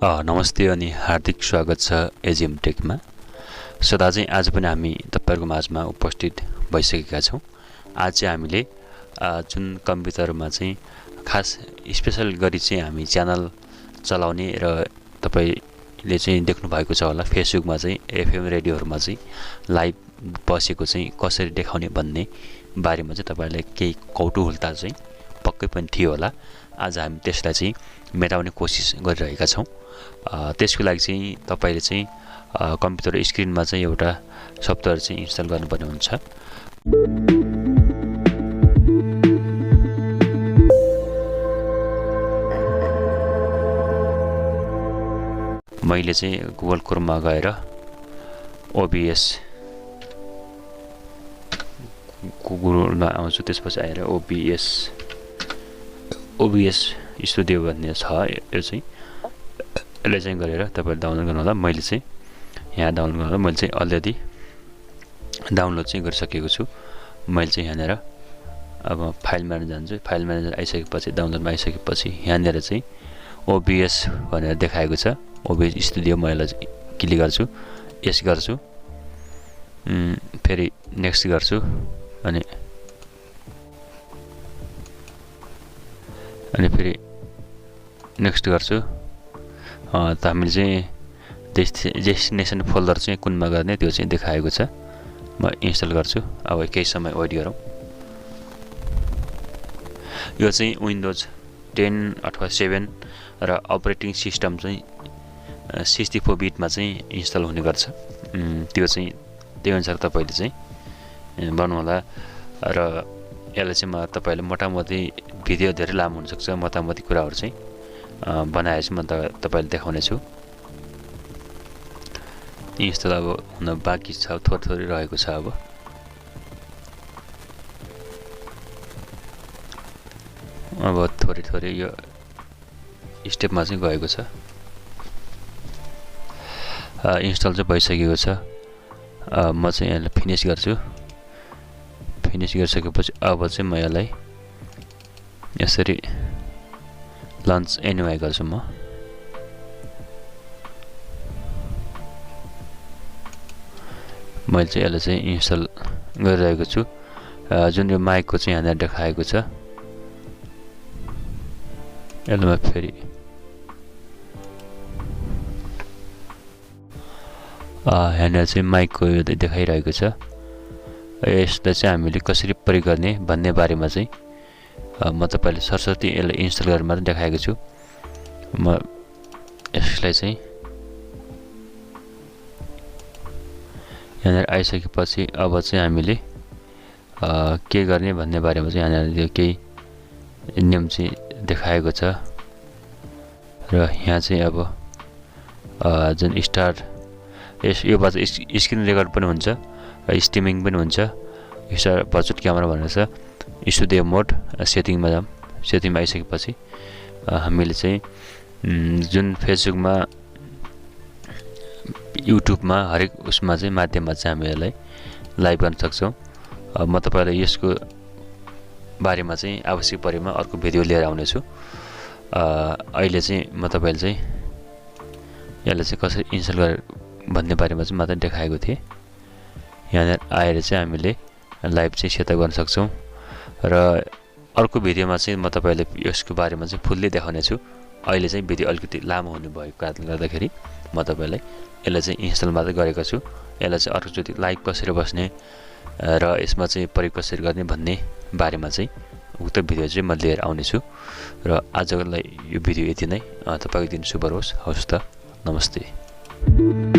नमस्ते अनि हार्दिक स्वागत छ एजीएम टेकमा। सदा चाहिँ आज पनि हामी तपाईहरुको माझमा उपस्थित भइसकेका छौं। आज चाहिँ हामीले जुन कम्प्युटरमा चाहिँ खास स्पेशल गरी चाहिँ हामी च्यानल चलाउने र तपाईले चाहिँ देख्नु भएको छ होला फेसबुकमा चाहिँ एफएम रेडियोहरुमा चाहिँ लाइभ बसेको चाहिँ कसरी देखाउने भन्ने बारेमा चाहिँ तपाईहरुलाई केही कौतूहलता चाहिँ पक्कै पनि थियो होला। आज हामी त्यसलाई चाहिँ मेटाउने कोसिस गरिरहेका छौं। त्यसको लागि चाहिँ तपाईले चाहिँ कम्प्युटर स्क्रिनमा चाहिँ एउटा सफ्टवेयर चाहिँ इन्स्टल गर्नुपर्ने हुन्छ। मैले चाहिँ गुगल क्रोममा गएर ओबीएस गुगलमा आउँछु, त्यसपछि आएर ओबीएस स्टुडियो भन्ने छ। यो चाहिँ यसले चाहिँ गरेर तपाईले डाउनलोड गर्नु होला। मैले चाहिँ यहाँ डाउनलोड गर्नु होला। मैले चाहिँ अलरेडी डाउनलोड चाहिँ गरिसकेको छु। मैले चाहिँ यहाँनेर अब फाइल म्यानेजर जान्छु। फाइल म्यानेजर आइसकेपछि डाउनलोडमा आइसकेपछि यहाँनेर चाहिँ ओबीएस भनेर देखाएको छ। ओबीएस स्टुडियो म यसलाई क्लिक गर्छु, यस गर्छु, फेरि नेक्स्ट गर्छु अनि फेरि नेक्स्ट गर्छु। त हामीले चाहिँ डेस्टिनेसन फोल्डर चाहिँ कुनमा गर्ने त्यो चाहिँ देखाएको छ। म इन्स्टल गर्छु। अब केही समय वेट गरौँ। यो चाहिँ विन्डोज 10 अथवा 7 र अपरेटिङ सिस्टम चाहिँ 64 बिटमा चाहिँ इन्स्टल हुने गर्छ। त्यो चाहिँ त्यही अनुसार तपाईले चाहिँ बनाउनु होला। र यसलाई चाहिँ म तपाईले मोटामोटी भिडियो धेरै लामो हुन सक्छ। मोटामोटी कुराहरु चाहिँ बनाएछु म तपाईले देखाउने छु। इन्स्टल अब हुन बाँकी छ, थोरै रहेको छ। अब थोरै यो स्टेपमा चाहिँ गएको छ। इन्स्टल चाहिँ भइसकेको छ। म चाहिँ यसलाई फिनिश गर्छु। फिनिश गरिसकेपछि अब चाहिँ म यसलाई यसरी लन्च एनिवाई गर्छु। मैले चाहिँ यसलाई चाहिँ इन्स्टल गरिरहेको छु। जुन यो माइकको चाहिँ यहाँनिर देखाएको छ। यसलाई फेरि यहाँनिर चाहिँ माइकको यो देखाइरहेको छ। यसलाई चाहिँ हामीले कसरी प्रयोग गर्ने भन्ने बारेमा चाहिँ म तपाईले सरस्वती यसलाई इन्स्टल गरेर मात्र देखाएको छु। म यसलाई चाहिँ यहाँनिर आइसकेपछि अब चाहिँ हामीले के गर्ने भन्ने बारेमा चाहिँ यहाँनिर केही नियम चाहिँ देखाएको छ। र यहाँ चाहिँ अब जुन स्टार्ट यो बाट स्क्रिन रेकर्ड पनि हुन्छ, स्ट्रिमिङ पनि हुन्छ। स्टार बजेट क्यामेरा भनेर छ। स्टुडियो मोड सेटिङमा जाम। सेटिङमा आइसकेपछि हामीले चाहिँ जुन फेसबुकमा युट्युबमा हरेक उसमा चाहिँ माध्यममा चाहिँ हामी यसलाई लाइभ गर्न सक्छौं। म तपाईलाई यसको बारेमा चाहिँ आवश्यक परेमा अर्को भिडियो लिएर आउने छु। अहिले चाहिँ म तपाईलाई चाहिँ यसलाई चाहिँ कसरी इन्स्टल गरेर भन्ने बारेमा चाहिँ मात्र देखाएको थिए। यहाँ आएर चाहिँ हामीले लाइभ चाहिँ सेटअप गर्न सक्छौं। र अर्को भिडियोमा चाहिँ म तपाईलाई यसको बारेमा चाहिँ फुल्ली देखाउने छु। अहिले चाहिँ भिडियो अलिकति लामो हुने भएको कारणले गर्दाखेरि म तपाईलाई यसलाई चाहिँ इन्स्टल मात्र गरेको छु। यसलाई चाहिँ अर्कोचोटि लाइभ कसरी बस्ने र यसमा चाहिँ प्रयोग कसरी गर्ने भन्ने बारेमा चाहिँ उक्त भिडियो चाहिँ म लिएर आउने छु। र आजको लागि यो भिडियो यति नै। तपाईको दिन शुभ रहोस्। हवस् त, नमस्ते।